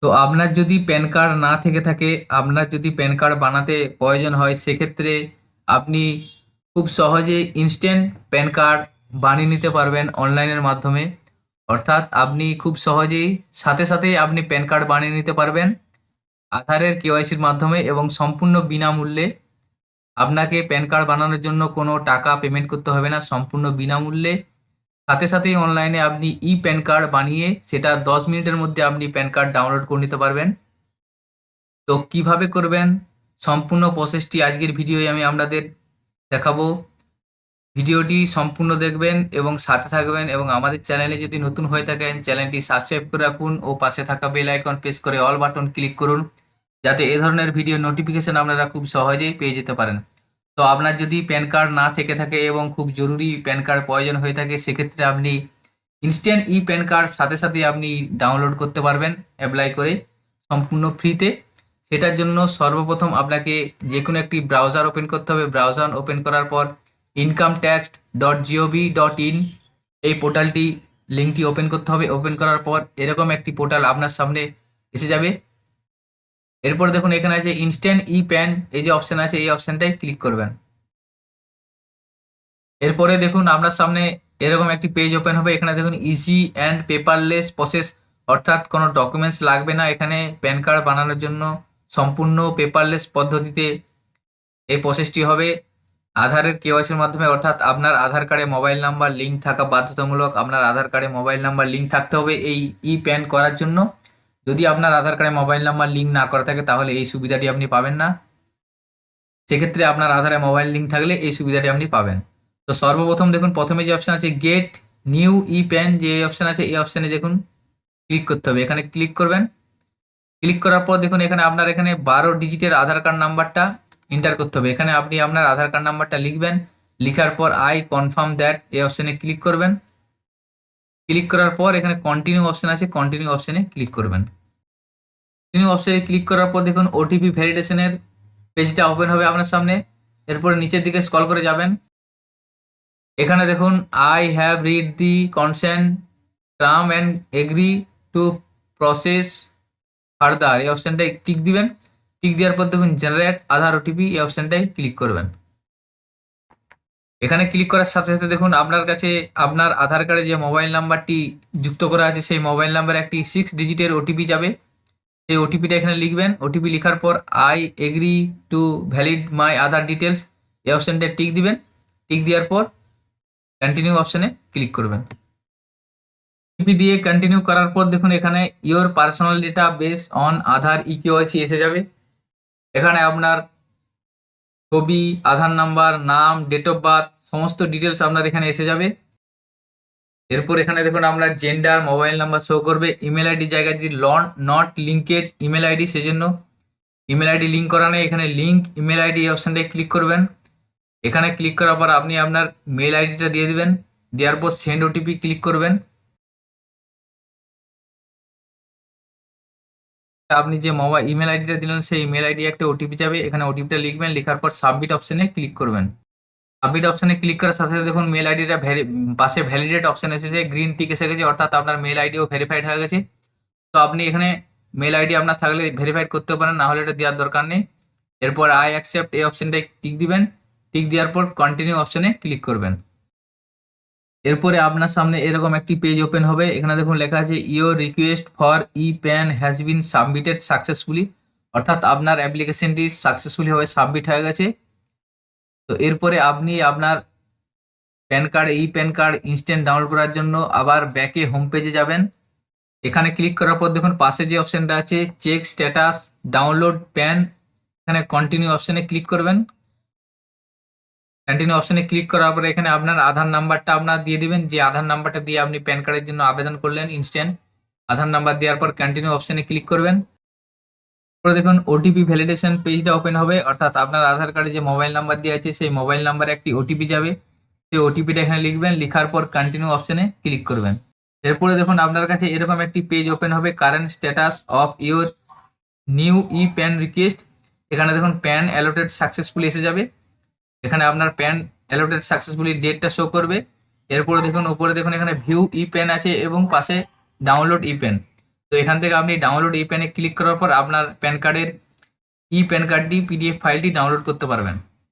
তো আপনার যদি প্যান কার্ড না থেকে থাকে, আপনার যদি প্যান কার্ড বানাতে প্রয়োজন হয়, সেক্ষেত্রে আপনি খুব সহজে ইনস্ট্যান্ট প্যান কার্ড বানিয়ে নিতে পারবেন অনলাইনের মাধ্যমে। অর্থাৎ আপনি খুব সহজেই সাথে সাথেই আপনি প্যান কার্ড বানিয়ে নিতে পারবেন আধারের কেওয়াইসির মাধ্যমে, এবং সম্পূর্ণ বিনামূল্যে। আপনাকে প্যান কার্ড বানানোর জন্য কোনো টাকা পেমেন্ট করতে হবে না, সম্পূর্ণ বিনামূল্যে সাথে সাথেই অনলাইনে আপনি ই প্যান কার্ড বানিয়ে সেটা 10 মিনিটের মধ্যে আপনি প্যান কার্ড ডাউনলোড করে নিতে পারবেন। তো কিভাবে করবেন সম্পূর্ণ প্রসেসটি আজকের ভিডিওয়ে আমি আপনাদের দেখাবো। ভিডিওটি সম্পূর্ণ দেখবেন এবং সাথে থাকবেন, এবং আমাদের চ্যানেলে যদি নতুন হয়ে থাকেন চ্যানেলটি সাবস্ক্রাইব করে রাখুন ও পাশে থাকা বেল আইকন প্রেস করে অল বাটন ক্লিক করুন, যাতে এ ধরনের ভিডিও নোটিফিকেশন আপনারা খুব সহজেই পেয়ে যেতে পারেন। তো আপনার যদি প্যান কার্ড না থেকে থাকে এবং খুব জরুরি প্যান কার্ড প্রয়োজন হয়ে থাকে, সেক্ষেত্রে আপনি ইনস্ট্যান্ট ই প্যান কার্ড সাথে সাথে আপনি ডাউনলোড করতে পারবেন অ্যাপ্লাই করে সম্পূর্ণ ফ্রিতে। সেটার জন্য সর্বপ্রথম আপনাকে যে কোনো একটি ব্রাউজার ওপেন করতে হবে। ব্রাউজার ওপেন করার পর incometax.gov.in এই পোর্টালটি লিঙ্কটি ওপেন করতে হবে। ওপেন করার পর এরকম একটি পোর্টাল আপনার সামনে এসে যাবে। এরপর দেখুন এখানে আছে ইনস্ট্যান্ট ই প্যান, এই যে অপশন আছে এই অপশনটাই ক্লিক করবেন। এরপরে দেখুন আপনার সামনে এরকম একটি পেজ ওপেন হবে। এখানে দেখুন ইজি অ্যান্ড পেপারলেস প্রসেস, অর্থাৎ কোনো ডকুমেন্টস লাগবে না এখানে প্যান কার্ড বানানোর জন্য। সম্পূর্ণ পেপারলেস পদ্ধতিতে এই প্রসেসটি হবে আধারের কেওয়াইসির মাধ্যমে। অর্থাৎ আপনার আধার কার্ডে মোবাইল নাম্বার লিঙ্ক থাকা বাধ্যতামূলক। আপনার আধার কার্ডে মোবাইল নাম্বার লিঙ্ক থাকতে হবে এই ই প্যান করার জন্য। যদি আপনার আধার কার্ডে মোবাইল নাম্বার লিঙ্ক না করা থাকে তাহলে এই সুবিধাটি আপনি পাবেন না। সেক্ষেত্রে আপনার আধারে মোবাইল লিঙ্ক থাকলে এই সুবিধাটি আপনি পাবেন। তো সর্বপ্রথম দেখুন প্রথমে যে অপশন আছে গেট নিউ ই প্যান, যে অপশন আছে এই অপশনে দেখুন ক্লিক করতে হবে। এখানে ক্লিক করবেন। ক্লিক করার পর দেখুন এখানে আপনার এখানে 12 ডিজিটের আধার কার্ড নাম্বারটা এন্টার করতে হবে। এখানে আপনি আপনার আধার কার্ড নাম্বারটা লিখবেন। লিখার পর আই কনফার্ম দ্যাট এই অপশনে ক্লিক করবেন। ক্লিক করার পর এখানে কন্টিনিউ অপশন আছে, কন্টিনিউ অপশনে ক্লিক করবেন। কন্টিনিউ অপশনে ক্লিক করার পর দেখুন ওটিপি ভ্যালিডেশনের পেজটা ওপেন হবে আপনার সামনে। এরপরে নিচের দিকে স্ক্রল করে যাবেন। এখানে দেখুন I have read the consent term and agree to process further এই অপশনটায় টিক দিবেন। টিক দেওয়ার পর দেখুন জেনারেট আধার ওটিপি এই অপশনটায় ক্লিক করবেন। এখানে ক্লিক করার সাথে সাথে দেখুন আপনার কাছে আপনার আধার কার্ডে যে মোবাইল নাম্বারটি যুক্ত করা আছে সেই মোবাইল নাম্বারে একটি 6 ডিজিটের ওটিপি যাবে। সেই ওটিপিটা এখানে লিখবেন। ওটিপি লেখার পর I agree to valid my Aadhaar details এই অপশনটায় টিক দিবেন। টিক দেওয়ার পর কন্টিনিউ অপশনে ক্লিক করবেন। ওটিপি দিয়ে কন্টিনিউ করার পর দেখুন এখানে your personal data base on Aadhaar eKYC এসে যাবে। এখানে আপনার ছবি, আধার নাম্বার, নাম, ডেট অফ বার্থ সমস্ত ডিটেলস আপনার এখানে এসে যাবে। এরপর এখানে দেখুন আপনার জেন্ডার, মোবাইল নাম্বার শো করবে। ইমেল আইডি জায়গায় যদি নট লিঙ্কেড ইমেল আইডি, সেজন্য ইমেল আইডি লিঙ্ক করা নেই। এখানে লিঙ্ক ইমেল আইডি অপশনটায় ক্লিক করবেন। এখানে ক্লিক করার পর আপনি আপনার মেল আইডিটা দিয়ে দিবেন। দেওয়ার পর সেন্ড ওটিপি ক্লিক করবেন। আপনি যে মোবাইল ইমেল আইডিটা দিলেন সেই ইমেল আইডি একটা ওটিপি যাবে। এখানে ওটিপিটা লিখবেন। লেখার পর সাবমিট অপশনে ক্লিক করবেন। সাবমিট অপশনে ক্লিক করার সাথে সাথে দেখুন মেল আইডিটা পাশে ভ্যালিডেট অপশন এসেছে, গ্রিন টিক এসে গেছে, অর্থাৎ আপনার মেল আইডিও ভেরিফাইড হয়ে গেছে। তো আপনি এখানে মেল আইডি আপনার থাকলে ভেরিফাইড করতে পারেন, না হলে এটা দেওয়ার দরকার নেই। এরপর আই অ্যাকসেপ্ট এই অপশনটায় টিক দিবেন। টিক দেওয়ার পর কন্টিনিউ অপশনে ক্লিক করবেন। এরপরে আপনার সামনে এরকম একটি পেজ ওপেন হবে। এখানে দেখুন লেখা আছে your request for E pan has been submitted successfully, অর্থাৎ আপনার অ্যাপ্লিকেশনটি সাকসেসফুলি ভাবে সাবমিট হয়ে গেছে। তো এরপরে আপনি আপনার প্যান কার্ড ই প্যান কার্ড ইনস্ট্যান্ট ডাউনলোড করার জন্য আবার ব্যাকে হোম পেজে যাবেন। এখানে ক্লিক করার পর দেখুন পাশে যে অপশনটা আছে চেক স্ট্যাটাস ডাউনলোড প্যান, এখানে কন্টিনিউ অপশনে ক্লিক করবেন। কন্টিনিউ অপশনে ক্লিক করার পরে এখানে আপনার আধার নাম্বারটা আপনার দিয়ে দিবেন, যে আধার নাম্বারটা দিয়ে আপনি প্যান কার্ডের জন্য আবেদন করলেন ইনস্ট্যান্ট। আধার নাম্বার দেওয়ার পর কন্টিনিউ অপশনে ক্লিক করবেন। পরে দেখুন ওটিপি ভ্যালিডেশন পেজটা ওপেন হবে, অর্থাৎ আপনার আধার কার্ডে যে মোবাইল নাম্বার দেওয়া আছে সেই মোবাইল নাম্বারে একটি ওটিপি যাবে। সেই ওটিপিটা এখানে লিখবেন। লেখার পর কন্টিনিউ অপশনে ক্লিক করবেন। এরপরে দেখুন আপনার কাছে এরকম একটি পেজ ওপেন হবে, current status of your new E pan request. এখানে দেখুন প্যান অ্যালোটেড সাকসেসফুলি এসে যাবে। এখানে আপনার প্যান অ্যালোটেড সাকসেসফুলি ডেটটা শো করবে। এরপরে দেখুন উপরে দেখুন এখানে ভিউ ই প্যান আছে এবং পাশে ডাউনলোড ই প্যান। তো তো এখান থেকে আপনি ডাউনলোড এই প্যানে ক্লিক করার পর আপনার প্যান কার্ডের প্যান কার্ডটি পিডিএফ ফাইলটি ডাউনলোড করতে পারবেন।